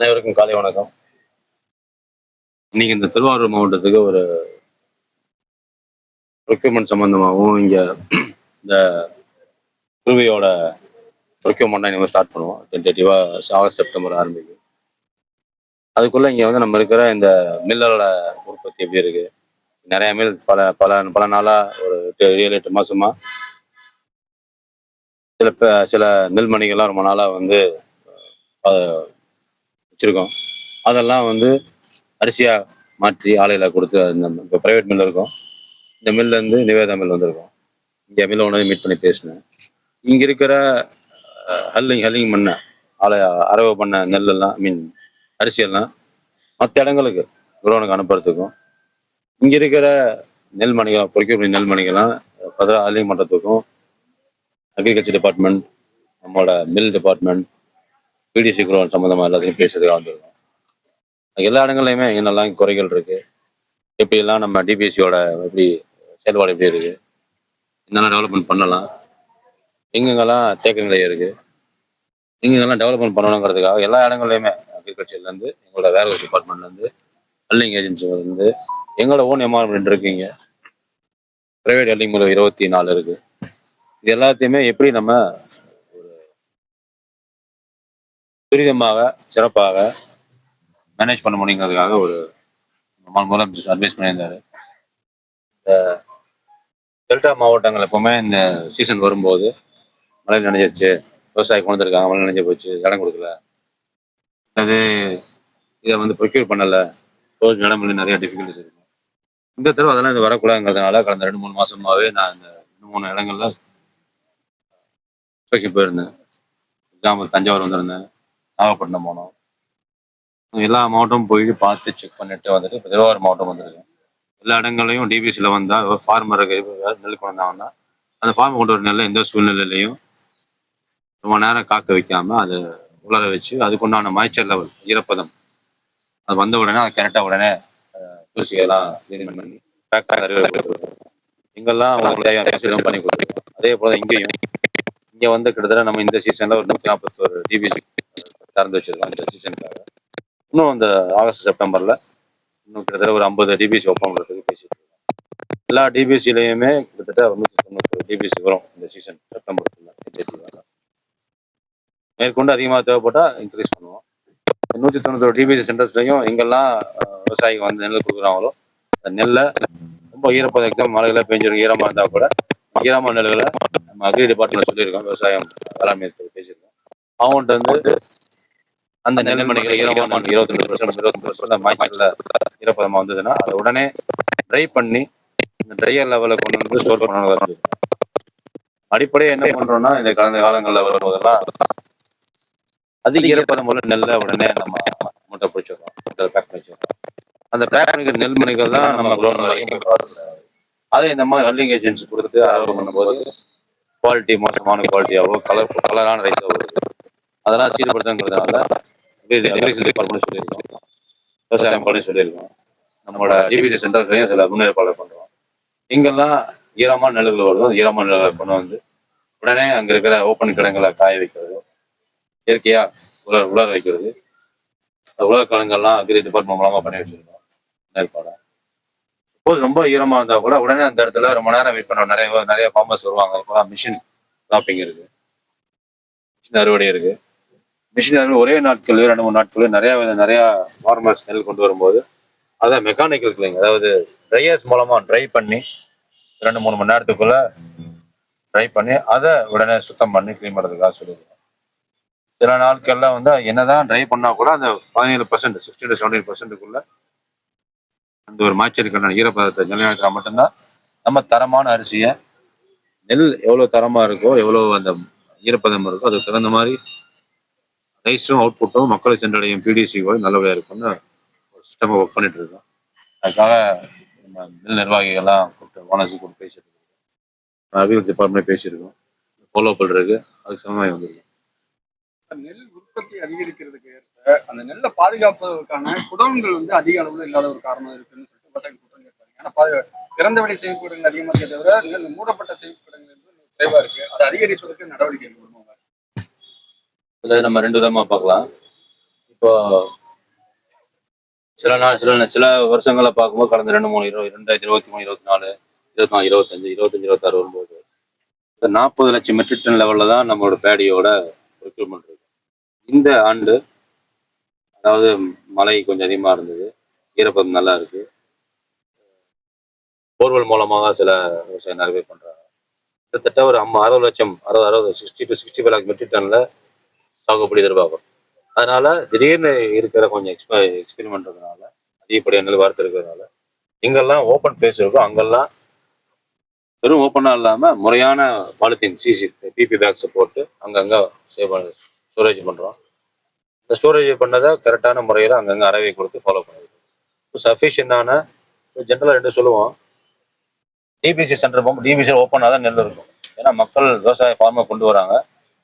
அனைவருக்கும் காலை வணக்கம். இன்னைக்கு இந்த திருவாரூர் மாவட்டத்துக்கு ஒரு ப்ரொக்யூர்மெண்ட் சம்பந்தமாகவும் இங்க இந்த குருவியோட ப்ரொக்யூர்மெண்ட் இனிமேல் ஸ்டார்ட் பண்ணுவோம். டென்டேட்டிவா ஆகஸ்ட் செப்டம்பர் ஆரம்பிக்கும். அதுக்குள்ள இங்க வந்து நம்ம இருக்கிற இந்த மில்லோட உற்பத்தி எப்படி இருக்கு? நிறைய மில் பல பல பல நாளா ஒரு 7-8 மாசமா சில மில் மணிகள்லாம் ரொம்ப நாளா வந்து வச்சிருக்கோம். அதெல்லாம் வந்து அரிசியா மாற்றி ஆலையில கொடுத்து இப்போ பிரைவேட் மில் இருக்கும். இந்த மில்ல இருந்து நிவேதா மில் வந்திருக்கும். இங்கே மில் ஓனரை மீட் பண்ணி பேசினேன். இங்க இருக்கிற ஹல்லிங் பண்ண ஆலை அரவு பண்ண நெல்லெல்லாம் அரிசியெல்லாம் மற்ற இடங்களுக்கு குரோனுக்கு அனுப்புறதுக்கும் இங்க இருக்கிற நெல்மணிகள் பொறிக்கக்கூடிய நெல்மணிகள்லாம் ஹல்லிங் பண்ணுறதுக்கும் அக்ரிகல்ச்சர் டிபார்ட்மெண்ட், நம்மளோட மில் டிபார்ட்மெண்ட், பிடிசி குரோன் சம்மந்தமாக எல்லாத்தையும் பேசுறதுக்காக வந்திருக்கோம். எல்லா இடங்கள்லையுமே என்னெல்லாம் குறைகள் இருக்கு, எப்படியெல்லாம் நம்ம டிபிசியோட எப்படி செயல்பாடு எப்படி இருக்கு, என்னெல்லாம் டெவலப்மெண்ட் பண்ணலாம், எங்கெங்கெல்லாம் தேக்க நிலை இருக்கு, எங்கெங்கெல்லாம் டெவலப்மெண்ட் பண்ணணுங்கிறதுக்காக எல்லா இடங்கள்லையுமே அக்ரிகல்ச்சர்லேருந்து எங்களோட வேர்ஹவுஸ் டிபார்ட்மெண்ட்லேருந்து ஹல்லிங் ஏஜென்சிலேருந்து எங்களோட ஓன் என்வாரன்மெண்ட் இருக்குங்க. பிரைவேட் ஹல்லிங் மூலம் 24 இருக்கு. இது எல்லாத்தையுமே எப்படி நம்ம ஒரு துரிதமாக சிறப்பாக மேனேஜ் பண்ண முடியுங்கிறதுக்காக ஒரு மூலம் அட்வைஸ் பண்ணியிருந்தாரு. இந்த டெல்டா மாவட்டங்கள் எப்பவுமே இந்த சீசன் வரும்போது மழை நனைஞ்சிருச்சு, விவசாயி கொண்டு வந்திருக்காங்க, மழை நனைஞ்சு போச்சு, இடம் கொடுக்கல, அது இதை வந்து ப்ரொக்யூர் பண்ணல, இடம் நிறைய டிஃபிகல்ட்டிஸ் இருக்கும். இந்த தடவை அதெல்லாம் இது வரக்கூடாதுங்கிறதுனால கடந்த 2-3 மாசமாவே நான் இந்த 2-3 இடங்கள்ல போயிருந்தேன். எக்ஸாம்பிள் தஞ்சாவூர் வந்திருந்தேன், நாகப்பட்டினம் போனோம். எல்லா மாவட்டமும் போயிட்டு பார்த்து செக் பண்ணிட்டு வந்துட்டு இப்போ திருவாரூர் மாவட்டம் வந்திருக்கேன். எல்லா இடங்களையும் டிபிசியில் வந்தால் ஒரு ஃபார்மருக்கு நெல் கொண்டு வந்தாங்கன்னா அந்த ஃபார்ம் கொண்டு வர நெல்லை எந்த சூழ்நிலையிலையும் ரொம்ப நேரம் காக்க வைக்காம அதை உலர வச்சு அதுக்குண்டான மாய்ச்சர் லெவல் ஈரப்பதம் அது வந்த உடனே அதை கரெக்டாக உடனே தூசியெல்லாம் கிளீன் பண்ணி இங்கெல்லாம் அவங்களுக்கு பண்ணி கொடுத்துருக்கோம். அதே போல இங்கேயும் இங்கே வந்து கிட்டத்தட்ட நம்ம இந்த சீசனில் ஒரு 141 டிபிசி திறந்து வச்சிருக்கோம் இந்த சீசனுக்காக. இன்னும் அந்த ஆகஸ்ட் செப்டம்பர்ல இன்னும் கிட்டத்தட்ட ஒரு 50 டிபிசி ஓப்பன் பண்ணுறதுக்கு பேசிட்டு இருக்கோம். எல்லா டிபிசிலையுமே கிட்டத்தட்ட 190 டிபிசி வரும் இந்த சீசன் செப்டம்பருக்குள்ள. மேற்கொண்டு அதிகமாக தேவைப்பட்டா இன்க்ரீஸ் பண்ணுவோம். 191 டிபிசி சென்டர்ஸ்லையும் எங்கெல்லாம் விவசாயிகள் வந்து நெல் கொடுக்குறாங்களோ அந்த நெல்லை ரொம்ப ஈரப்பதம் எக்ஸாம் மழைகளை பெஞ்சிருக்கும், ஈரமாக இருந்தால் கூட ஈரமான நெல்களை நம்ம அக்ரி டிபார்ட்மெண்ட் சொல்லியிருக்கோம், விவசாயம் வேளாண்மை பேசியிருக்கோம். அவங்கள்ட்ட வந்து அந்த நெல்மணிகள் ஈரமான 22% மாய்ச்சல்ல ஈரப்பதமா வந்ததுன்னா அதை உடனே ட்ரை பண்ணி இந்த ட்ரையர் லெவலில் கொண்டு வந்து ஸ்டோர் பண்ணணும். அடிப்படையாக என்ன பண்றோம்னா இந்த கடந்த காலங்களில் வரும்போதெல்லாம் அதிக ஈரப்பதம் உள்ள நெல்லை உடனே நம்ம மூட்டை பிடிச்சிடுறோம், பேக் பண்ணி வச்சிடறோம். அந்த பேக் பண்ணிக்கிற நெல்மணிகள் தான் நம்ம குளோன் வரைக்கும் அதை இந்த மாதிரி ஹல்லிங் ஏஜென்சி கொடுத்து அரவு பண்ணும்போது குவாலிட்டி மோசமான குவாலிட்டியாவோ கலரான ரைஸாவோ வருது. அதெல்லாம் சீர்படுத்துங்கிறதுனால டிபார்ட்மெண்ட் சொல்லியிருக்கோம், விவசாயம் பண்ணி சொல்லியிருக்கோம். நம்மளோட டிபிசி சென்டர்களையும் சில முன்னேற்பாடு பண்றோம். இங்கெல்லாம் ஈரமான நெல்லுகள் வருதோ ஈரமான நெல்லுகளை கொண்டு வந்து உடனே அங்க இருக்கிற ஓப்பன் கிடங்களை காய வைக்கிறது, இயற்கையா உலர வைக்கிறது, உலகக்கலங்கள்லாம் அக்ரி டிபார்ட்மெண்ட் மூலமா பண்ணி வச்சிருக்கோம் முன்னேற்பாடா. இப்போது ரொம்ப ஈரமா இருந்தா கூட உடனே அந்த இடத்துல ரொம்ப நேரம் வெயிட் பண்ணோம். நிறைய ஃபார்மர்ஸ் வருவாங்க. இப்போலாம் மிஷின் கிராப்பிங் இருக்கு, மிஷின் அறுவடை இருக்கு. மிஷின் அறுவடை ஒரே நாட்கள் 2-3 நாட்கள் நிறைய ஃபார்மர்ஸ் நெல் கொண்டு வரும்போது அதை மெக்கானிக்கல் கிளீனிங், அதாவது ட்ரையர்ஸ் மூலமா ட்ரை பண்ணி 2-3 மணி நேரத்துக்குள்ள ட்ரை பண்ணி அதை உடனே சுத்தம் பண்ணி கிளீன் பண்ணுறதுக்காக சொல்லியிருக்கோம். சில நாட்கள்ல வந்து என்னதான் ட்ரை பண்ணா கூட அந்த 17%, 60-70%க்குள்ள அந்த ஒரு மாய்ச்சலுக்கான ஈரப்பதத்தை நிலைநாட்டினா மட்டும்தான் நம்ம தரமான அரிசியை, நெல் எவ்வளவு தரமா இருக்கோ எவ்வளவு அந்த ஈரப்பதம் இருக்கோ அதுக்கு தகுந்த மாதிரி ரைஸும் அவுட்புட்டும் மக்களை சென்றடையும் பிடிசி கூட நல்லபடியா இருக்கும்னு ஒரு சிஸ்டமாக ஒர்க் பண்ணிட்டு இருக்கோம். அதுக்காக நம்ம மில் நிர்வாகிகள்லாம் கூப்பிட்டு ஓனர்ஸு கூப்பிட்டு பேசிட்டு இருக்கோம், அக்ரிகல்ச்சர் டிபார்ட்மெண்ட் பேசியிருக்கோம், ஃபாலோ பண்ணுறதுக்கு அதுக்கு சமமாக வந்திருக்கோம். நெல் உற்பத்தி அதிகரிக்கிறதுக்கு ஏற்ப அந்த நெல்லை பாதுகாப்பதற்கான குடோன்கள் வந்து அதிக அளவில் இல்லாத ஒரு காரணம் இருக்குன்னு சொல்லிட்டு விவசாயிகள் குற்றம் கேட்பாங்க. ஏன்னா திறந்த வெளி சேமிப்புகள் அதிகமாக இருக்க தவிர நெல் மூடப்பட்ட சேமிப்புகள் குறைவா இருக்கு. அதை அதிகரிப்பதற்கு நடவடிக்கை எடுக்கணும். இதில் நம்ம 2 விதமாக பார்க்கலாம். இப்போ சில வருஷங்களை பார்க்கும்போது கடந்த 2023, 24, 24, 25, 26 வரும்போது இந்த 40 லட்சம் மெட்ரிக் டன் லெவல்ல தான் நம்மளோட பேடியோட ரெக்ரூட்மெண்ட் இருக்கு. இந்த ஆண்டு அதாவது மழை கொஞ்சம் அதிகமா இருந்தது, ஈரப்பதம் நல்லா இருக்கு, போர்வெல் மூலமாக சில விவசாயம் நிறைய பேர் பண்றாங்க. கிட்டத்தட்ட ஒரு 60 லட்சம் 60 to 65 லேக் மெட்ரிக் டன்ல சாகுபடி எதிர்பார்க்கும். அதனால திடீர்னு இருக்கிற கொஞ்சம் எக்ஸ்பெரிமெண்ட் இருக்கிறதுனால அதிகப்படியான நெல் வார்த்தை இருக்கிறதுனால எங்கெல்லாம் ஓப்பன் பிளேஸ் இருக்கோ அங்கெல்லாம் வெறும் ஓப்பனாக இல்லாமல் முறையான பாலித்தீன் சிசி பிபி பேக்ஸை போட்டு அங்கங்கே ஸ்டோரேஜ் பண்ணுறோம். இந்த ஸ்டோரேஜ் பண்ணதை கரெக்டான முறையில் அங்கங்கே அறவை கொடுத்து ஃபாலோ பண்ணிடுறோம். சஃபிஷியண்டான ஜென்ரலாக ரெண்டு சொல்லுவோம், டிபிசி சென்டர் போகும்போது டிபிசி ஓப்பனாக தான் நெல் இருக்கும். ஏன்னா மக்கள் விவசாய ஃபார்மை கொண்டு வராங்க,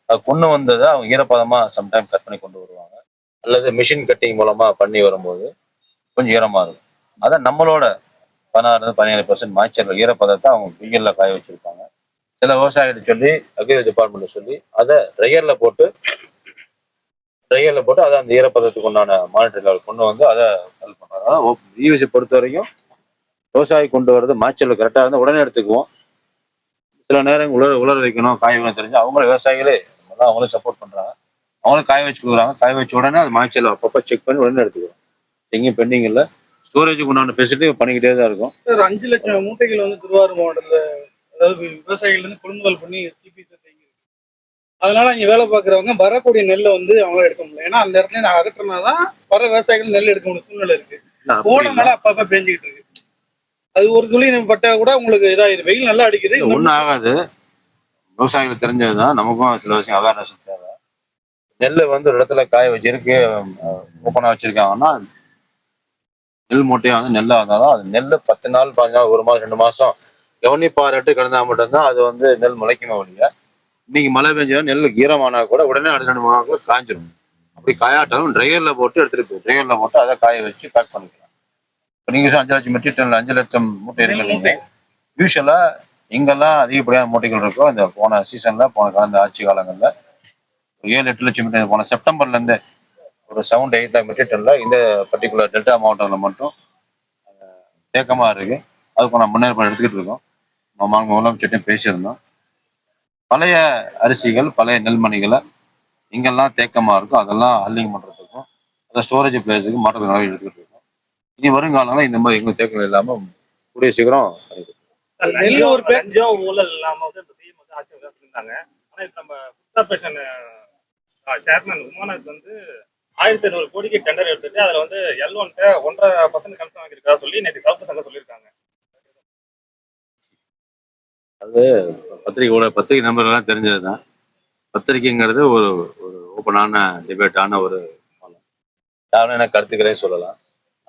அது கொண்டு வந்ததை அவங்க ஈரப்பதமாக சம்டைம் கட் பண்ணி கொண்டு வருவாங்க, அல்லது மிஷின் கட்டிங் மூலமாக பண்ணி வரும்போது கொஞ்சம் ஈரமாக இருக்கும். அதை நம்மளோட 16-17% மாய்ச்சல் ஈரப்பதத்தை அவங்க வெயில்ல காய வச்சிருப்பாங்க. சில விவசாயிகிட்ட சொல்லி அக்ரிகல்ச்சர் டிபார்ட்மெண்ட்ல சொல்லி அதை ட்ரையர்ல போட்டு அதை அந்த ஈரப்பதத்துக்கு உண்டான மானிட்டர் லெவல் கொண்டு வந்து அதை ஹெல்ப் பண்றாங்க. டிவிசி பொறுத்த வரைக்கும் விவசாயி கொண்டு வர்றது மாய்ச்சல் கரெக்டாக இருந்தால் உடனே எடுத்துக்குவோம். சில நேரம் உலர வைக்கணும், காய வைக்கணும் தெரிஞ்சு அவங்களும் விவசாயிகளே அவங்களும் சப்போர்ட் பண்றாங்க. அவங்களும் காய வச்சு கொடுக்குறாங்க. காய வச்ச உடனே அது மாய்ச்சல் அப்பப்போ செக் பண்ணி உடனே எடுத்துக்கிறோம். எங்கேயும் பெண்டிங் இல்லை. ஸ்டோரேஜுக்கு உண்டான ஃபெசிலிட்டி பண்ணிக்கிட்டே தான் இருக்கும். சார் 5 லட்சம் மூட்டைகள் வந்து திருவாரூர் மாவட்டத்தில் அதாவது விவசாயிகள் இருந்து கொள்முதல் பண்ணி டிபிசி தேங்கி இருக்கு. அதனால இங்க வேலை பார்க்குறவங்க வரக்கூடிய நெல்லை வந்து அவங்க எடுக்க முடியல. ஏன்னா அந்த இடத்துல நான் அகற்றினாதான் வர விவசாயிகள் நெல் எடுக்க முடியும் சூழ்நிலை இருக்கு. போன மழை அப்பப்ப பெஞ்சிக்கிட்டு இருக்கு. அது ஒரு துளி பட்டா கூட உங்களுக்கு இதாயிரு. வெயில் நல்லா அடிக்குது, ஒன்றும் ஆகாது. விவசாயிகளுக்கு தெரிஞ்சதுதான், நமக்கும் சில விஷயம் அவேர்னஸ் தேவை. நெல்லை வந்து ஒரு இடத்துல காய வச்சிருக்கு ஓப்பனாக வச்சிருக்காங்கன்னா நெல் மூட்டையாக வந்து நெல்லாக இருந்தாலும் அது நெல் 10 நாள் 15 நாள் 1 மாதம் 2 மாதம் கவனிப்பாரட்டு கிடந்தா மட்டும்தான் அது வந்து நெல் முளைக்குமே ஒழிய, இன்னைக்கு மழை பெஞ்சா நெல் ஈரமானா கூட உடனே அடுத்த 2 மாதம் காஞ்சிடும். அப்படி காயாட்டாலும் ட்ரையர்ல போட்டு எடுத்துட்டு போய் ட்ரையர்ல போட்டு அதை காய வச்சு பேக் பண்ணிக்கலாம். இப்போ நீங்க 5 லட்சம் மெட்ரிக் டன்ல 5 லட்சம் மூட்டை இருக்குங்க. யூஸ்வலா எங்கெல்லாம் அதிகப்படியான மூட்டைகள் இருக்கோ இந்த போன சீசன்ல கடந்த ஆட்சி காலங்களில் 7-8 லட்சம் மீட்டர் போன செப்டம்பர்ல இருந்து ஒரு 7-8 லேக் மெட்ரிக் டன்ல இந்த பர்டிகுலர் டெல்டா மாவட்டத்தில் மட்டும் தேக்கமா இருக்கு. அதுக்கு நான் முன்னேற்பாடு எடுத்துக்கிட்டு இருக்கோம். முதலமைச்சர்கிட்டையும் பேசியிருந்தோம். பழைய அரிசிகள் பழைய நெல்மணிகளை எங்கெல்லாம் தேக்கமா இருக்கோ அதெல்லாம் ஹல்லிங் பண்றதுக்கும் அதை ஸ்டோரேஜ் பிளேஸுக்கு மாற்ற நடவடிக்கை எடுத்துக்கிட்டு இருக்கோம். இனி வருங்காலங்களில் இந்த மாதிரி எங்கும் தேக்கம் இல்லாம கூடிய சீக்கிரம் நெல் ஒரு ஊழல் இல்லாம வந்து இந்த சிஎம் வந்து ஆட்சி இருந்தாங்க. ஆனா இப்ப நம்ம கார்பரேஷன் சேர்மன் உமாநாத் வந்து 1500 கோடிக்கு டெண்டர் எடுத்துட்டு அதுல வந்து L1 1.5% கமிஷன் வாங்கியிருக்கா சொல்லி நேற்று சவுக்கு சங்கம் சொல்லியிருக்காங்க. அது பத்திரிகை நம்பர்கள்லாம் தெரிஞ்சதுதான். பத்திரிகைங்கிறது ஒரு ஒரு ஓப்பனான டிபேட்டான ஒரு யாரும் எனக்கு கருத்துக்களே சொல்லலாம்.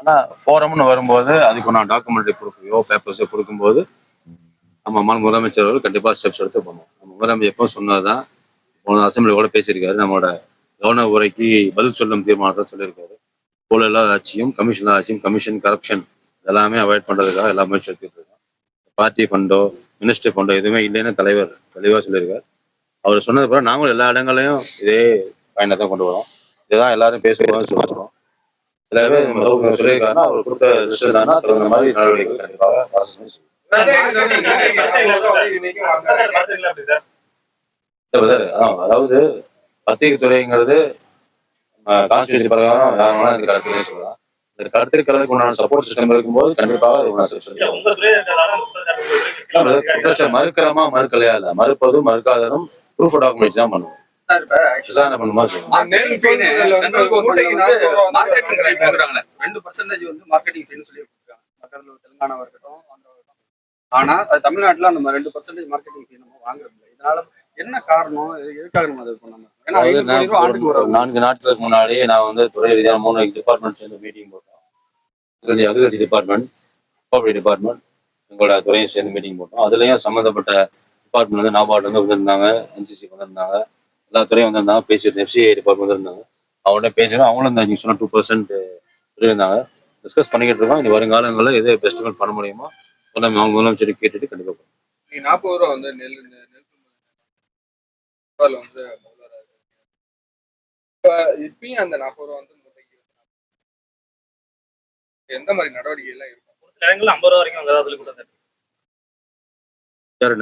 ஆனா ஃபோரம்னு வரும்போது அதுக்கு நான் டாக்குமெண்ட்ரி ப்ரூஃபையோ பேப்பர்ஸோ கொடுக்கும்போது நம்ம முதலமைச்சர் அவர்கள் கண்டிப்பா ஸ்டெப்ஸ் எடுத்து பண்ணுவோம். நம்ம முதலமைச்சர் எப்போ சொன்னதுதான், போன அசம்பிளி கூட பேசியிருக்காரு. நம்மளோட கவர்னர் உரைக்கு பதில் சொல்லும் தீர்மானத்தை சொல்லியிருக்காரு. ஊழல் இல்லாத ஆட்சியும் கமிஷன் கரப்ஷன் எல்லாமே அவாய்ட் பண்றதுக்காக எல்லா முயற்சி எடுத்துட்டு இருக்கோம். பார்ட்டி ஃபண்டோ மினிஸ்ட்ரி ஃபண்டோ எதுவுமே இல்லைன்னு தலைவர் தெளிவாக சொல்லியிருக்காரு. அவர் சொன்னது பிறகு நாங்களும் எல்லா இடங்களையும் இதே பயனை தான் கொண்டு வரோம். இதுதான் எல்லாரும் பேசுவோம் சொல்லுவோம். சில பேர் சொல்லியிருக்காருன்னா அவர் கொடுத்த லிஸ்ட் இருந்தாங்கன்னா தகுந்த மாதிரி நடவடிக்கை கண்டிப்பாக அதாவது பத்திரிகை துறைங்கிறது கான்ஸ்டியூஷன் பிரகாரம் யாரும் இந்த கருத்துக்களே சொல்லலாம். இந்த கருத்துக்களுக்கு உண்டான சப்போர்ட் சிஸ்டம் இருக்கும்போது கண்டிப்பாக மறுக்கிறமா மறுக்கலையா இல்ல, மறுப்பதும் மறுக்காததும் ப்ரூஃப் டாக்குமெண்ட்ஸ் தான் பண்ணுவோம். விசாரணை பண்ணுமா தெலுங்கானாவா இருக்கட்டும், ஆனா அது தமிழ்நாட்டுல நம்ம 2% மார்க்கெட்டிங் ஃபீ நம்ம வாங்குறது இல்லை. இதனால என்ன காரணம், எதுக்காக நம்ம அதை பண்ணணும்? ஏன்னா 4 நாட்களுக்கு முன்னாடியே நான் வந்து துறை ரீதியான 3 டிபார்ட்மெண்ட் சேர்ந்து மீட்டிங் போட்டோம். அக்ரிகல்ச்சர் டிபார்ட்மெண்ட், கோஆபரேட்டிவ் டிபார்ட்மெண்ட், எங்களோட துறையும் சேர்ந்து மீட்டிங் போட்டோம். அதுலயும் சம்மந்தப்பட்ட டிபார்ட்மெண்ட் வந்து நாபார்டு வந்து வந்திருந்தாங்க, NCC வந்திருந்தாங்க, எல்லா துறையும் வந்திருந்தாங்க, பேசிட்டு FCI டிபார்ட்மெண்ட் வந்திருந்தாங்க. அவங்கள்ட்ட பேசுறோம். அவங்களும் இந்த நீங்க சொன்ன 2% சொல்லியிருந்தாங்க. டிஸ்கஸ் பண்ணிக்கிட்டு இருக்கோம். இனி வருங்காலங்களில் எது பெஸ்ட் பண்ண முடியுமோ அவங்க முதலமைச்சர் கேட்டுட்டு கண்டிப்பா ரூபா வந்து நெல் வந்து இப்பயும் அந்த 40 ரூபா வந்து எந்த மாதிரி நடவடிக்கை எல்லாம் இருக்கும்? ஒரு சில இடங்கள்ல 50 ரூபா வரைக்கும் அங்கே சொல்லி கொடுத்தாரு.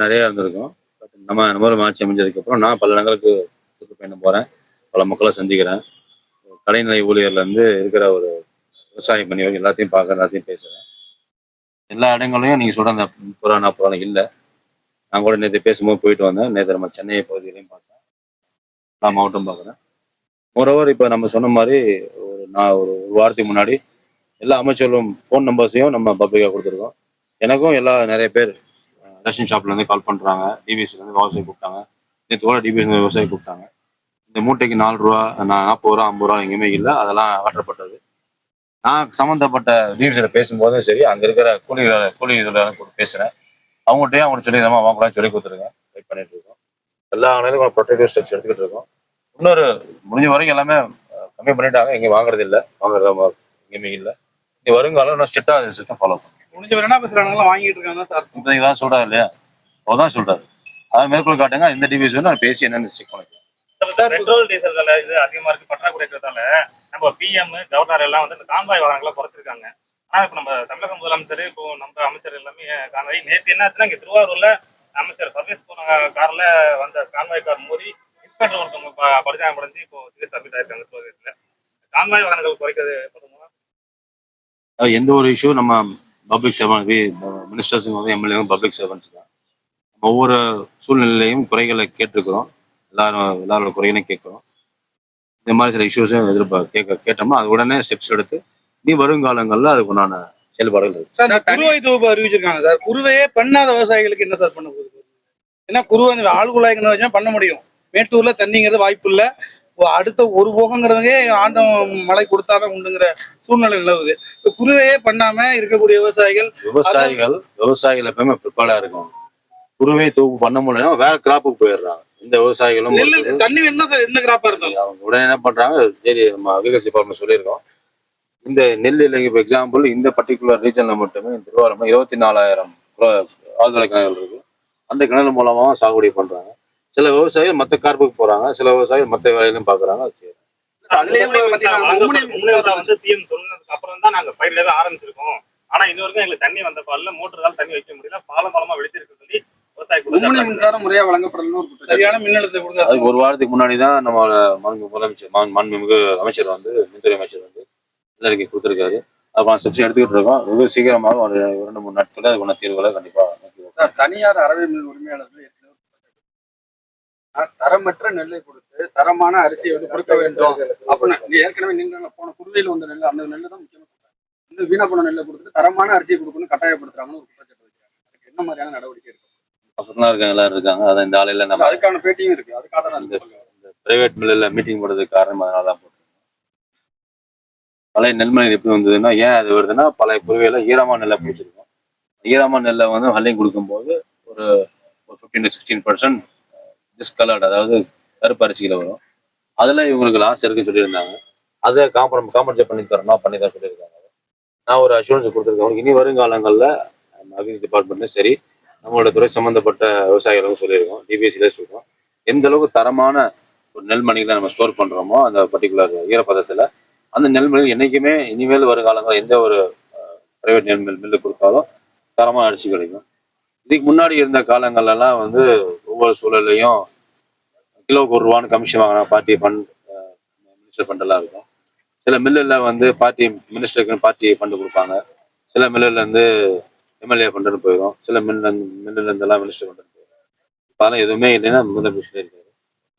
நிறைய இருந்திருக்கும். பட் நம்ம ஆட்சி அமைஞ்சதுக்கு அப்புறம் நான் பல இடங்களுக்கு சுற்றுப்பயணம் போறேன், பல மக்களை சந்திக்கிறேன். கடைநிலை ஊழியர்ல இருந்து இருக்கிற ஒரு விவசாயம் பண்ணி வரைக்கும் எல்லாத்தையும் பார்க்குறேன், எல்லாத்தையும் பேசுறேன். எல்லா இடங்களையும் நீங்க சொல்ற அந்த புராணம் இல்லை. நான் கூட நேற்று பேசும்போது போயிட்டு வந்தேன். நேற்று நம்ம சென்னை பகுதியிலையும் பார்த்தேன், எல்லா மாவட்டம் பார்க்குறேன். மோரோவர் இப்போ நம்ம சொன்ன மாதிரி ஒரு வாரத்துக்கு முன்னாடி எல்லா அமைச்சர்களும் ஃபோன் நம்பர்ஸையும் நம்ம பப்ளிக்காக கொடுத்துருக்கோம். எனக்கும் நிறைய பேர் ரேஷன் ஷாப்லேருந்து கால் பண்ணுறாங்க, டிபிஎஸ்லேருந்து விவசாயி கூப்பிட்டாங்க. நேற்று கூட டிபிஎஸ் விவசாயி கூப்பிட்டாங்க. இந்த மூட்டைக்கு 4 ரூபா, 40 ரூபா, 50 ரூபா எங்கேயுமே இல்லை, அதெல்லாம் அகற்றப்பட்டது. நான் சம்மந்தப்பட்ட டிபிஎஸ்ல பேசும்போதும் சரி, அங்கே இருக்கிற கூலி தொழிலாளர் கூட பேசுகிறேன். அவங்கள்ட்ட சொல்லி வாங்கலாம் சொல்லி கொடுத்துருங்க, வெயிட் பண்ணிட்டு இருக்கோம். எல்லா நிலையிலும் ப்ரொடெக்டிவ் ஸ்டெப்ஸ் எடுத்துக்கிட்டு இருக்கோம். இன்னொரு முடிஞ்ச வரைக்கும் எல்லாமே கம்மி பண்ணிட்டாங்க, எங்கேயும் வாங்குறது இல்லை, வாங்குறது எங்கேயுமே இல்லை. நீ வருங்காலம் இன்னும் ஸ்ட்ரிக்டாக சிஸ்டம் ஃபாலோ பண்ணும். முடிஞ்ச வரை என்ன பேசுறாங்க வாங்கிட்டு இருக்காங்க சார். இப்போ நீங்கள் தான் சொல்கிறாரு இல்லையா, அவர்தான் சொல்கிறாரு. அதை மேற்கொள் காட்டுங்க. இந்த டிபிஎஸ் நான் பேசி என்னென்னு செக் பண்ணிக்கலாம். பெட்ரோல் டீசல் விலை இது அதிகமா இருக்கு, பற்றாக்குறை இருக்கிறதால நம்ம பிஎம் கவர்னர் எல்லாம் வந்து இந்த கான்வாய் வாகனங்களை குறைச்சிருக்காங்க. ஆனா இப்ப நம்ம தமிழக முதலமைச்சர், இப்போ நம்ம அமைச்சர் எல்லாமே கான்வாய், நேற்று என்ன ஆச்சுன்னா இங்க திருவாரூர்ல அமைச்சர் சர்வீஸ் போன கார்ல வந்த கான்வாய் கார் மோதி இன்ஸ்பெக்டர் ஒருத்தவங்க பரிதாபம் அடைஞ்சு இப்போ சிகிச்சை சப்மிட் ஆயிருக்காங்க. கான்வாய் வாகனங்கள் குறைக்கிறது எந்த ஒரு இஷ்யூ நம்ம பப்ளிக் சர்வன்ட், மினிஸ்டர்ஸுங்க வந்து எம்எல்ஏவும் பப்ளிக் சர்வன்ட்ஸ் தான். ஒவ்வொரு சூழ்நிலையிலையும் குறைகளை கேட்டிருக்கிறோம், எல்லாரோட குறைகளையும் கேட்குறோம். இந்த மாதிரி சில இஷ்யூஸும் கேட்டோம்னா அது உடனே ஸ்டெப்ஸ் எடுத்து நீ வருங்காலங்களில் அதுக்கு உண்டான செயல்பாடுகள் இருக்கு. சார் குறுவை தொகுப்பு அறிவிச்சிருக்காங்க சார். குறுவையே பண்ணாத விவசாயிகளுக்கு என்ன சார் பண்ண போகுது? ஏன்னா குறுவை ஆழ்குழாய்க்கு வச்சா பண்ண முடியும், மேட்டூர்ல தண்ணிங்கிறது வாய்ப்பு இல்லை. அடுத்த ஒரு போகங்கிறதுக்கே ஆண்டம் மழை கொடுத்தாதான் உண்டுங்கிற சூழ்நிலை நிலவுது. இப்போ குறுவையே பண்ணாம இருக்கக்கூடிய விவசாயிகள் எப்பவுமே ப்ரிப்பேர்டா இருக்கும். குறுவை தொகுப்பு பண்ண முடியல வேற கிராப்புக்கு போயிடுறாங்க. இந்த விவசாயிகளும் தண்ணி வேணும் சார், எந்த கிராப்பா இருந்தாலும் அவங்க உடனே என்ன பண்றாங்க, சரி நம்ம அக்ரிகல்ச்சர் டிபார்ட்மெண்ட் சொல்லியிருக்கோம், இந்த நெல் இல்லைங்க. இப்போ எக்ஸாம்பிள் இந்த பர்டிகுலர் ரீஜன்ல மட்டுமே திருவாரூர் 24,000 ஆழ்துளை கிணறுகள் இருக்கு. அந்த கிணறு மூலமா சாகுபடி பண்றாங்க. சில விவசாயிகள் மற்ற கார்ப்புக்கு போறாங்க, சில விவசாயிகள் மற்ற வேலையிலும் பாக்குறாங்க. சிஎம் சொன்னதுக்கு அப்புறம் தான் நாங்க பயிர்ல ஆரம்பிச்சிருக்கோம். ஆனா இது வரைக்கும் எங்களுக்கு தண்ணி வந்த பால்ல மோட்டரால் தண்ணி வைக்க முடியல, பாலமா வெடிச்சிருக்கு சொல்லி மின்சாரம் முறையா வழங்கப்படணும். சரியான மின்னழுத்தத்தை கொடுத்தா அதுக்கு ஒரு வாரத்துக்கு முன்னாடி தான் நம்மளோட மாண்புமிகு அமைச்சர் வந்து மின்துறை அமைச்சர் வந்து எல்லாருக்கே கொடுத்துருக்காரு. அதுக்கான ஸ்டெப்ஸ் எடுத்துக்கிட்டு இருக்கோம். வெகு சீக்கிரமாக ஒரு 2-3 நாட்களில் அதுக்கான தீர்வுகளை கண்டிப்பா. சார் தனியார் அரவை மில் உரிமையாளர்கள் தரமற்ற நெல்லை கொடுத்து தரமான அரிசியை வந்து கொடுக்க வேண்டும் அப்படின்னு ஏற்கனவே நீங்க போன குருவையில் வந்த நெல், அந்த நெல்லை தான் முக்கியமா சொல்றாங்க. இந்த வீணா போன நெல்லை கொடுத்துட்டு தரமான அரிசியை கொடுக்கணும் கட்டாயப்படுத்துறாங்கன்னு ஒரு குற்றச்சாட்டு வைக்கிறாங்க. அதுக்கு என்ன மாதிரியான நடவடிக்கை இருக்கு? பசங்களாம் இருக்காங்க, எல்லாரும் இருக்காங்க. அதான் இந்த ஆலையில நம்ம அதுக்கான பேட்டியும் இருக்கு. அதுக்காக தான் இந்த பிரைவேட் மில்லில் மீட்டிங் போடுறதுக்கு காரணம் அதனால தான் போட்டுருக்கோம். பழைய நெல்மணி எப்படி வந்ததுன்னா, ஏன் அது வருதுன்னா, பழைய குருவையில ஈரமான நெல்லை பிடிச்சிருக்கோம். ஈரமான நெல்லை வந்து ஹல்லிங் கொடுக்கும்போது ஒரு 15 to 16% டிஸ்கலர்ட், அதாவது கருப்பு அரிசியில் வரும். அதில் இவங்களுக்கு லாஸ் இருக்குன்னு சொல்லியிருந்தாங்க. அதை காம்பன்சேட் பண்ணி தரணும், பண்ணி தான் சொல்லியிருக்காங்க. நான் ஒரு அஷூரன்ஸ் கொடுத்துருக்கேன். இனி வருங்காலங்களில் அக்ரி டிபார்ட்மெண்ட்டும் சரி, நம்மளோட துறை சம்மந்தப்பட்ட விவசாயிகளுக்கும் சொல்லியிருக்கோம், டிபிஎஸ்சிலே சொல்லுவோம், எந்த அளவுக்கு தரமான ஒரு நெல்மணிகளை நம்ம ஸ்டோர் பண்ணுறோமோ அந்த பர்டிகுலர் ஈரப்பதத்தில், அந்த நெல்மணிகள் என்றைக்குமே இனிமேல் வருங்காலங்கள் எந்த ஒரு ப்ரைவேட் மில்லு கொடுத்தாலும் தரமான அரிசி கிடைக்கும். இதுக்கு முன்னாடி இருந்த காலங்கள்லாம் வந்து ஒவ்வொரு சூழலையும் கிலோவுக்கு 1 ரூபான்னு கமிஷன் வாங்கினா பார்ட்டி மினிஸ்டர் ஃபண்டெல்லாம் இருக்கும். சில மில்லில் வந்து மினிஸ்டருக்குன்னு பார்ட்டி ஃபண்டு கொடுப்பாங்க. சில மில்லில் இருந்து எம்எல்ஏ ஃபண்டுன்னு போயிடும். சில மில்லில் இருந்தெல்லாம் மினிஸ்டர் ஃபண்டுன்னு போயிடும். இப்போ அதெல்லாம் எதுவுமே இல்லைன்னா மினிஸ்டர் இருக்காரு.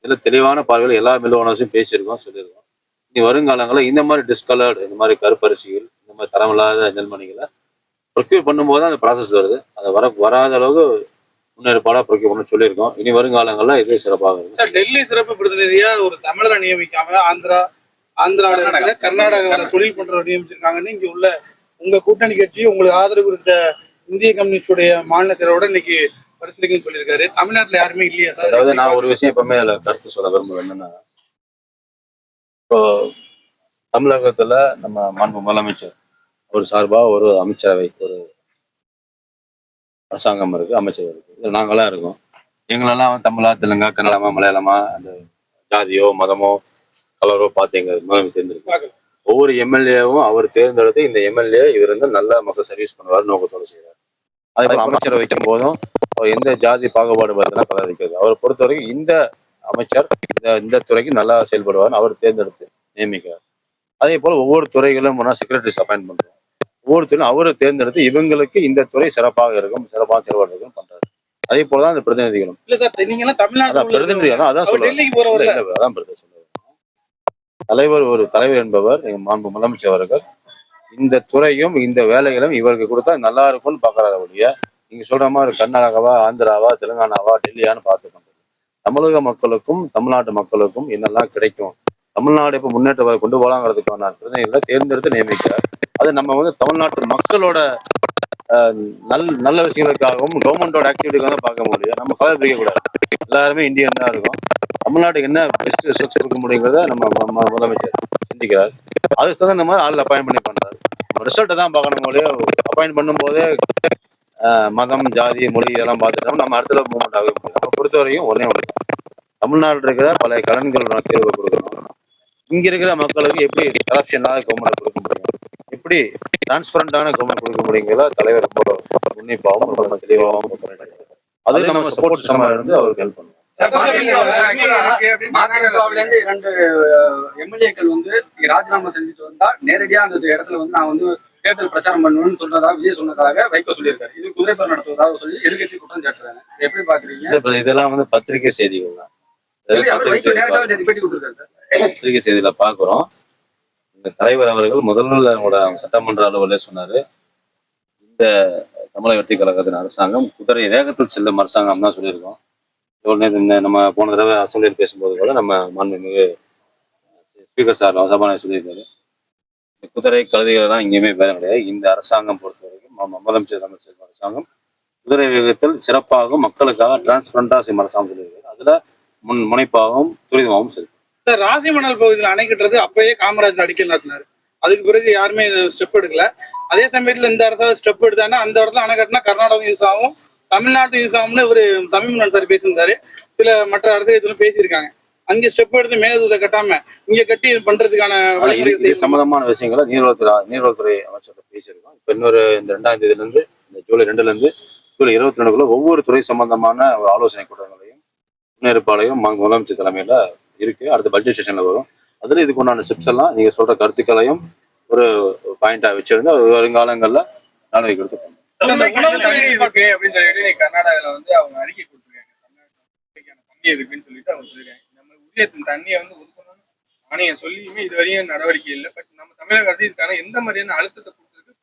இதில் தெளிவான பார்வையில் எல்லா மில் ஓனர்ஸும் பேசியிருக்கோம், சொல்லியிருக்கோம். இனி வருங்காலங்களில் இந்த மாதிரி டிஸ்கலர்டு, இந்த மாதிரி கருப்பரிசிகள், இந்த மாதிரி தரமில்லாத நெல்மணிகளை ப்ரொக்யூர் பண்ணும்போது தான் அந்த ப்ராசஸ் வருது. அதை வராத அளவுக்கு முன்னேற்பாடாக ப்ரொக்யூர் பண்ண சொல்லியிருக்கோம். இனி வருங்காலங்களில் இது சிறப்பாக இருக்கும். சார் டெல்லி சிறப்பு பிரதிநிதியா ஒரு தமிழரை நியமிக்காம ஆந்திராவில் இருக்கிற கர்நாடகாவில் தொழில் பண்றவர் நியமிச்சிருக்காங்கன்னு இங்க உள்ள உங்க கூட்டணி கட்சி உங்களுக்கு ஆதரவு கொடுத்த இந்திய கம்யூனிஸ்டுடைய மாநில செயலரோட இன்னைக்கு பரிசீலிக்கன்னு சொல்லியிருக்காரு. தமிழ்நாட்டில் யாருமே இல்லையா சார்? அதாவது நான் ஒரு விஷயம் எப்பவுமே அதில் கருத்து சொல்ல விரும்புவேன். என்னன்னா, இப்போ தமிழகத்துல நம்ம மாண்பு முதலமைச்சர் ஒரு சார்பாக ஒரு அமைச்சரவை, ஒரு அரசாங்கம் இருக்கு, அமைச்சர் இருக்கு. இதில் நாங்களாம் இருக்கோம். எங்களெல்லாம் தமிழா, தெலுங்கா, கன்னடமா, மலையாளமா, அந்த ஜாதியோ மதமோ கலரோ பார்த்து எங்க முதலமைச்சர் தெரிஞ்சிருக்கு. ஒவ்வொரு எம்எல்ஏவும் அவர் தேர்ந்தெடுத்து இந்த எம்எல்ஏ இவர் வந்து நல்ல மக்கள் சர்வீஸ் பண்ணுவார் நோக்கத்தோடு செய்கிறார். அதே போல அமைச்சரை வைக்கும் போதும் அவர் எந்த ஜாதி பாகுபாடு பார்த்தெல்லாம் கலர் வைக்கிறது. அவரை பொறுத்தவரைக்கும் இந்த அமைச்சர் இந்த துறைக்கு நல்லா செயல்படுவார் அவர் தேர்ந்தெடுத்து நியமிக்கிறார். அதே போல ஒவ்வொரு துறைகளும் செக்ரட்டரிஸ் அப்பாயின்ட் பண்றோம். ஒவ்வொரு துறையும் அவரை தேர்ந்தெடுத்து இவங்களுக்கு இந்த துறை சிறப்பாக இருக்கும், சிறப்பாக செயல்பாடு இருக்கும் பண்றாரு. அதே போலதான் இந்த பிரதிநிதிகளும். இல்ல சார், நீங்க எல்லாம் தமிழ்நாடு பிரதிநிதி அதான் டெல்லிக்கு போறவர் அதான் சொல்லுவாங்க. தலைவர் என்பவர் எங்க மாண்பு முதலமைச்சர் அவர்கள் இந்த துறையும் இந்த வேலைகளும் இவருக்கு கொடுத்தா நல்லா இருக்கும்னு பாக்குறாரு. ஒழிய நீங்க சொல்ற மாதிரி கர்நாடகாவா, ஆந்திராவா, தெலுங்கானாவா, டெல்லியான்னு பார்த்து பண்றது. தமிழக மக்களுக்கும் தமிழ்நாட்டு மக்களுக்கும் என்னெல்லாம் கிடைக்கும், தமிழ்நாடு இப்ப முன்னேற்ற கொண்டு போலாங்கிறதுக்கான பிரதிநிதிகளை தேர்ந்தெடுத்து நியமிக்கிறார். அது நம்ம வந்து தமிழ்நாட்டு மக்களோட நல்ல விஷயங்களுக்காகவும் கவர்மெண்டோட ஆக்டிவிட்டிக்காக தான் பார்க்க முடியும். நம்ம கலர் பிரிக்க கூடாது. எல்லாருமே இந்தியன் தான் இருக்கும். தமிழ்நாட்டுக்கு என்ன பெஸ்ட் ரிசல்ட்ஸ் கொடுக்க முடியுங்கிறத நம்ம முதலமைச்சர் சிந்திக்கிறார். அதுக்கு தகுந்த மாதிரி ஆள் அப்பாயின்ட் பண்ணி பண்றாரு. ரிசல்ட்டை தான் பார்க்கணும் மொழியே அப்பாயின்ட் பண்ணும்போதே மதம், ஜாதி, மொழி இதெல்லாம் பார்த்துட்டோம் நம்ம அடுத்த மூவ்மெண்ட் ஆக நம்ம பொறுத்தவரையும் ஒரே தமிழ்நாட்டில் இருக்கிற பல கடன்கள் தீர்வு கொடுக்கணும். இங்க இருக்கிற மக்களுக்கு எப்படி கரப்ஷன் இல்லாத கவர்மெண்ட் கொடுக்க முடியும், எப்படி டிரான்ஸ்பரண்டான கவர்மெண்ட் கொடுக்க முடியுங்கிற தலைவர் ரொம்ப உன்னிப்பாகவும் ரொம்ப தெளிவாகவும் அது நம்ம சப்போர்ட் சிஸ்டமா இருந்து அவருக்கு ஹெல்ப் பண்ணுவோம். அதிமுகவிலிருந்து 2 எம்எல்ஏக்கள் வந்து ராஜினாமா செஞ்சுட்டு வந்தா நேரடியா அந்த இடத்துல வந்து நான் வந்து தேர்தல் பிரச்சாரம் பண்ணுவேன்னு சொன்னதாக விஜய் சொன்னதாக வைகோ சொல்லியிருக்காரு. இது குதிரைப்பேர் நடத்துவதாக சொல்லி எதிர்கட்சி குற்றம் சாட்டுறாங்க. எப்படி பாக்குறீங்க? இதெல்லாம் வந்து பத்திரிகை செய்திகள் தான். பத்திரிகை செய்தியில பாக்குறோம். இந்த தலைவர் அவர்கள் முதல்ல சட்டமன்ற அலுவலர் சொன்னாரு, இந்த தமிழக வெற்றி கழகத்தின் அரசாங்கம் குதிரை வேகத்தில் செல்லும் அரசாங்கம் தான் சொல்லியிருக்கோம். நம்ம போன தடவை அசம்பிளியில் பேசும்போது கூட நம்ம மாண்புமிகு ஸ்பீக்கர் சார் சபாநாயகர் சொல்லியிருக்காரு, இந்த குதிரை கழுதைகள் எல்லாம் இங்கேயுமே வேலை கிடையாது. இந்த அரசாங்கம் பொறுத்த வரைக்கும் முதலமைச்சர் அமைச்சர் அரசாங்கம் குதிரை வேகத்தில் சிறப்பாகவும் மக்களுக்காக டிரான்ஸ்பரண்டா செய்யும் அரசாங்கம் சொல்லியிருக்காரு. அதுல முனைப்பாகவும் துரிதமாகவும் சரி. ராசிமணல் பகுதியில் அணை கட்டுறது அப்பயே காமராஜர் அடிக்கல் நாட்டினாரு. அதுக்கு பிறகு யாருமே ஸ்டெப் எடுக்கல. அதே சமயத்துல இந்த அரசாங்கம் ஸ்டெப் எடுத்தாங்கன்னா அந்த இடத்துல அணை கட்டினா கர்நாடகம் யூஸ் ஆகும், தமிழ்நாட்டு யூஸ் ஆகும்னு ஒரு தமிழ்நாடு சார் பேசியிருந்தாரு. சில மற்ற அரசியலும் பேசியிருக்காங்க. அங்க ஸ்டெப் எடுத்து மேலூரை கட்டாம இங்க கட்டி பண்றதுக்கான சம்பந்தமான விஷயங்களை நீர்வளத்துறை அமைச்சர் பேசியிருக்கோம். இப்ப இன்னொரு இந்த 2ஆம் தேதியில இருந்து இந்த ஜூலை 2ல இருந்து ஜூலை 22க்குள்ள ஒவ்வொரு துறை சம்பந்தமான ஒரு ஆலோசனை கூட்டங்களையும் முன்னேற்பாளையும் முதலமைச்சர் தலைமையில இருக்கு. அடுத்த பட்ஜெட் செஷன்ல வரும். அதுல இதுக்கு உண்டான ஸ்டெப்ஸ் எல்லாம் நீங்க சொல்ற கருத்துக்களையும் ஒரு பாயிண்டா வச்சிருந்து வருங்காலங்கள்ல நடவடிக்கை எடுத்து கர்நாடகால வந்து அவங்க அறிக்கை கொடுத்துருக்காங்க. தமிழ்நாட்டுக்கான தண்ணி இருக்குன்னு சொல்லிட்டு அவங்க சொல்லிருக்காங்க. நம்ம உரிய தண்ணியை வந்து ஒதுக்கணும்னு ஆணையம் சொல்லியுமே இது வரையும் நடவடிக்கை இல்லை. பட் நம்ம தமிழக அரசு இதுக்கான எந்த மாதிரியான அழுத்தத்தை கொடுத்துருக்கு?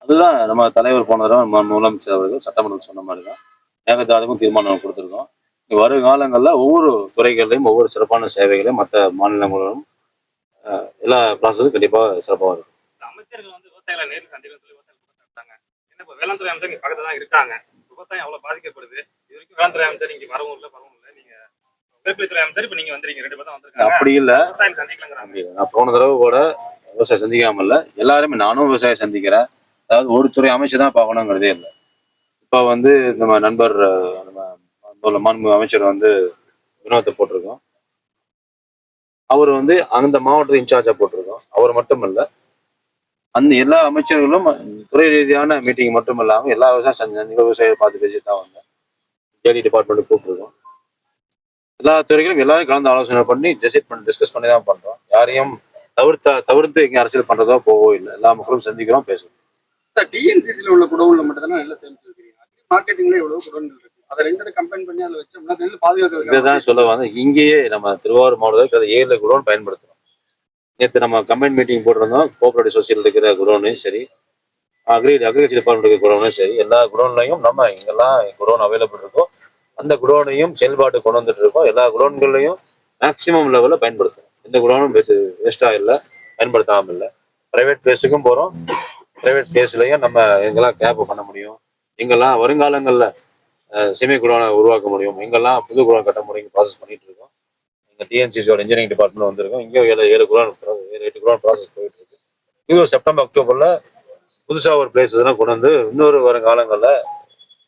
அதுதான் நம்ம தலைவர் போன தடவை முதலமைச்சர் அவர்கள் சட்டமன்றத்தில் சொன்ன மாதிரி தான் மேகதாதுக்கும் தீர்மானம் கொடுத்துருக்கோம். வருங்காலங்களில் ஒவ்வொரு துறைகளையும் ஒவ்வொரு சிறப்பான சேவைகளையும் மற்ற மாநிலங்களும் எல்லா ப்ராசஸும் கண்டிப்பாக சிறப்பாக இருக்கும். அமைச்சர்கள் வந்து விவசாயிகளை நேரில் சந்திக்கணும்னு சொல்லி இப்போ வேளாண் துறை அமைச்சர் இங்க பக்கத்துல தான் இருக்காங்க. விவசாயம் அவ்வளவு பாதிக்கப்படுது. இது வரைக்கும் வேளாண் துறை அமைச்சர் இங்க வரவும் இல்லை நீங்க உயர்கல்வித்துறை அமைச்சர் இப்ப நீங்க வந்துருக்கீங்க, 2 பேரும் வந்திருக்காங்க. அப்படி இல்ல, விவசாயம் சந்திக்கலங்கிறாங்க. நான் போன தடவை கூட விவசாயம் சந்திக்காம இல்ல, எல்லாருமே நானும் விவசாயம் சந்திக்கிறேன். அதாவது ஒரு துறை அமைச்சர் தான் பார்க்கணுங்கிறதே இல்லை. இப்ப வந்து நம்ம நண்பர் நம்ம மாண்பு அமைச்சர் வந்து வினோத்தை போட்டிருக்கோம். அவர் வந்து அந்த மாவட்டத்தை இன்சார்ஜா போட்டிருக்கோம். அவர் மட்டும் இல்ல, அந்த எல்லா அமைச்சர்களும் துறை ரீதியான மீட்டிங் மட்டும் இல்லாமல் எல்லா விவசாயியை பார்த்து பேசிட்டு தான் வந்தேன். ஜேடி டிபார்ட்மெண்ட் கூப்பிட்டுருக்கோம். எல்லா துறைகளும் எல்லாரும் கலந்து ஆலோசனை பண்ணி டிஸ்கஸ் பண்ணி தான் பண்றோம். யாரையும் தவிர்த்து இங்க அரசியல் பண்றதோ போவோ இல்லை. எல்லா மக்களும் சந்திக்கிறோம், பேசுவோம். சார், டிஎன்சிசியில் உள்ள குடவுல மட்டும் தானே நெல்லை சேமிச்சிருக்கீங்க. மார்க்கெட்டிங்ல எவ்வளவு குடவுகள் இருக்கு, அதை 2 கம்பைன் பண்ணி அதில் வச்சோம்னா நெல் பாதுகாக்க. இதுதான் சொல்ல வந்து இங்கேயே நம்ம திருவாரூர் மாவட்டத்துக்கு அதை 7 குடோன் பயன்படுத்துறோம். நேற்று நம்ம கம்பைன் மீட்டிங் போட்டிருந்தோம். கோஆபரேட்டிவ் சொசைட்டியில் இருக்கிற குடோனையும் சரி, அக்ரிகல்ச்சர் டிபார்ட்மெண்ட் இருக்கிற குடோனும் சரி, எல்லா குடோன்லையும் நம்ம இங்கெல்லாம் குடோன் அவைலபிள் இருக்கோ அந்த குடோனையும் செயல்பாட்டு கொண்டு வந்துட்டு இருக்கோம். எல்லா குடோன்கள்லையும் மேக்சிமம் லெவலில் பயன்படுத்துறோம். எந்த குடோனும் வேஸ்டாக இல்லை, பயன்படுத்தாமல் இல்லை. ப்ரைவேட் பிளேஸுக்கும் போகிறோம். ப்ரைவேட் பிளேஸ்லையும் நம்ம எங்கெல்லாம் கேப் பண்ண முடியும், எங்கெல்லாம் வருங்காலங்களில் செமி குடோனை உருவாக்க முடியும், எங்கெல்லாம் புது குடோன் கட்ட முடியும் ப்ராசஸ் பண்ணிட்டு இருக்கோம். எங்கள் டிஎன்சிசியோட இன்ஜினியரிங் டிபார்ட்மெண்ட் வந்திருக்கோம். இங்கே 7 குடோன் 8 குடோன் ப்ராசஸ் போயிட்டு இருக்கு. இன்னும் செப்டம்பர் அக்டோபர்ல புதுசாக ஒரு பிளேஸ் கொண்டு வந்து இன்னொரு வருங்காலங்களில்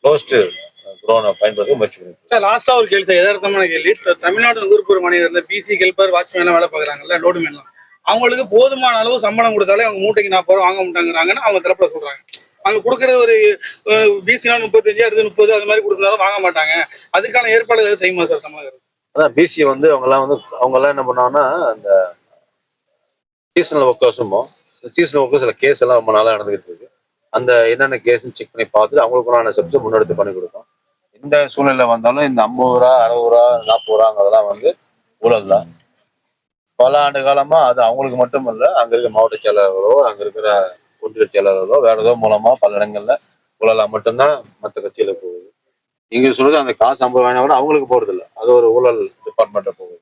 க்ளோஸ்டு குடோனை பயன்படுத்த முயற்சி பண்ணிருக்கோம். லாஸ்டா ஒரு கேள்வி சார், யதார்த்தமான கேள்வி. தமிழ்நாடு நுகர்பொருள் மாநிலத்தில் பிசி ஹெல்பர் வாட்ச்மேன் வேலை பார்க்குறாங்கல்ல, லோடு மேலாம், அவங்களுக்கு போதுமான அளவு சம்பளம் கொடுத்தாலே அவங்க மூட்டைக்கு 40 ரூபா வாங்க மாட்டாங்கிறாங்கன்னு அவங்க தரப்புல சொல்றாங்க. அவங்க கொடுக்குற ஒரு பிசினா 35 அடுத்து 30 அது மாதிரி கொடுத்தாலும் வாங்க மாட்டாங்க. அதுக்கான ஏற்பாடு எதாவது செய்யுமா சார் தமிழக அரசு? அதான் பிசி வந்து அவங்க எல்லாம் என்ன பண்ணுவாங்கன்னா, அந்த சீசனல் ஒர்க்கர்ஸும் சீசனல் ஒர்க்கர்ஸ் சில கேஸ் எல்லாம் ரொம்ப நாளாக நடந்துகிட்டு இருக்கு. அந்த என்னென்ன கேஸ்ன்னு செக் பண்ணி பார்த்துட்டு அவங்களுக்குள்ளான ஸ்டெப்ஸ் முன்னெடுத்து பண்ணி கொடுக்கும். இந்த சூழ்நிலை வந்தாலும் இந்த 50 ரூபா 60 ரூபா 40 ரூபாங்கிறதெல்லாம் வந்து ஊழல் தான். பல ஆண்டு காலமா அது அவங்களுக்கு மட்டும் இல்ல, அங்க இருக்க மாவட்ட செயலாளர்களோ அங்க இருக்கிற ஒன்றிய செயலாளர்களோ வேற ஏதோ மூலமா பல இடங்கள்ல ஊழலா மட்டும்தான் மற்ற கட்சியில போகுது. இங்க சொல்றது அந்த காசு 50 வாங்கினா கூட அவங்களுக்கு போறது இல்லை, அது ஒரு ஊழல் டிபார்ட்மெண்ட்டை போகுது.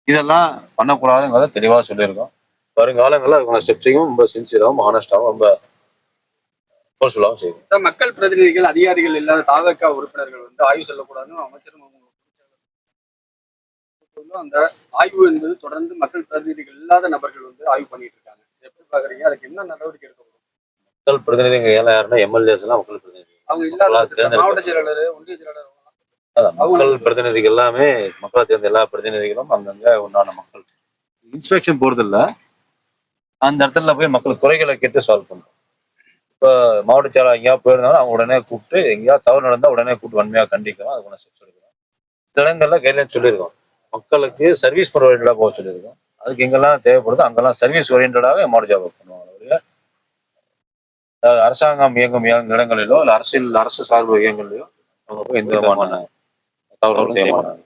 இதெல்லாம் பண்ணக்கூடாதுங்கிறத தெளிவா சொல்லியிருக்கோம். வருங்காலங்களில் அதுக்கான ஸ்டெப்ஸையும் ரொம்ப சின்சியராகவும் ஹானஸ்டாகவும் ரொம்ப ஃபோர்ஸ்ஃபுல்லாகவும் செய்யும். சார், மக்கள் பிரதிநிதிகள் அதிகாரிகள் இல்லாத தாவக உறுப்பினர்கள் வந்து ஆய்வு சொல்லக்கூடாதுன்னு அமைச்சரும் அந்த ஆய்வு என்பது தொடர்ந்து மக்கள் பிரதிநிதிகள் இல்லாத நபர்கள் வந்து ஆய்வு பண்ணிட்டு இருக்காங்க. எப்படி பாக்குறீங்க? அதுக்கு என்ன நடவடிக்கை எடுக்கப்படும்? மக்கள் பிரதிநிதிங்க எல்லாம் யாருன்னா எம்எல்ஏஸ் எல்லாம் மக்கள் பிரதிநிதி. அவங்க இல்லாத மாவட்ட செயலாளர், ஒன்றிய செயலாளர், மக்கள் பிரதிநிதிகள் எல்லாமே மக்களை சேர்ந்த எல்லா பிரதிநிதிகளும் அங்கங்க உண்டான மக்கள் இன்ஸ்பெக்ஷன் போறது இல்ல, அந்த இடத்துல போய் மக்கள் குறைகளை கேட்டு சால்வ் பண்ணுறோம். இப்போ மாவட்ட செயலாளர் எங்கேயாவது போயிருந்தாலும் அவங்க உடனே கூப்பிட்டு எங்கேயாவது தவறு நடந்தால் உடனே கூப்பிட்டு வன்மையாக கண்டிக்கிறோம். அதுக்கான ஸ்டெப்ஸ் எடுக்கிறோம். இந்த இடங்கள்ல கைட்லைன் சொல்லியிருக்கோம். மக்களுக்கு சர்வீஸ் ஓரியன்டாக போக சொல்லியிருக்கோம். அதுக்கு எங்கெல்லாம் தேவைப்படுதோ அங்கெல்லாம் சர்வீஸ் ஓரியன்டாக மாவட்ட ஜாப் பண்ணுவாங்க. அரசாங்கம் இயங்கும் இடங்களிலோ இல்லை அரசு சார்பு இயங்கங்களிலோ அவங்க போய் எந்த விதமான தவறுகளும் செய்ய மாட்டாங்க.